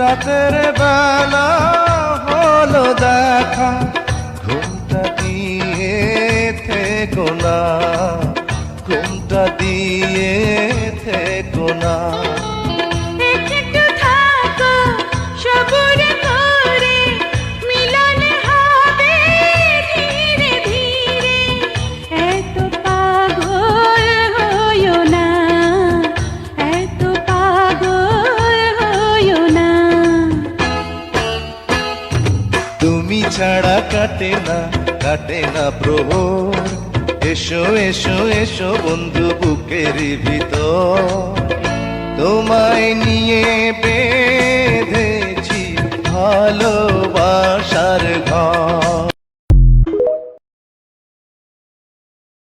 রাতের বেলা হলো দেখা, ঘুমটা দিয়ে থেকো না, ঘুমটা দিয়ে থেকো না। একটু থাকো সবুর করে, মিলন হবে ধীরে ধীরে। এত পাগল হইও না, এত পাগল হইও না। তুমি ছাড়া কাটে না প্রহর, এসো এসো এসো বন্ধু বুকের ভিতর, তোমায় নিয়ে বেঁধেছি ভালোবাসার ঘর।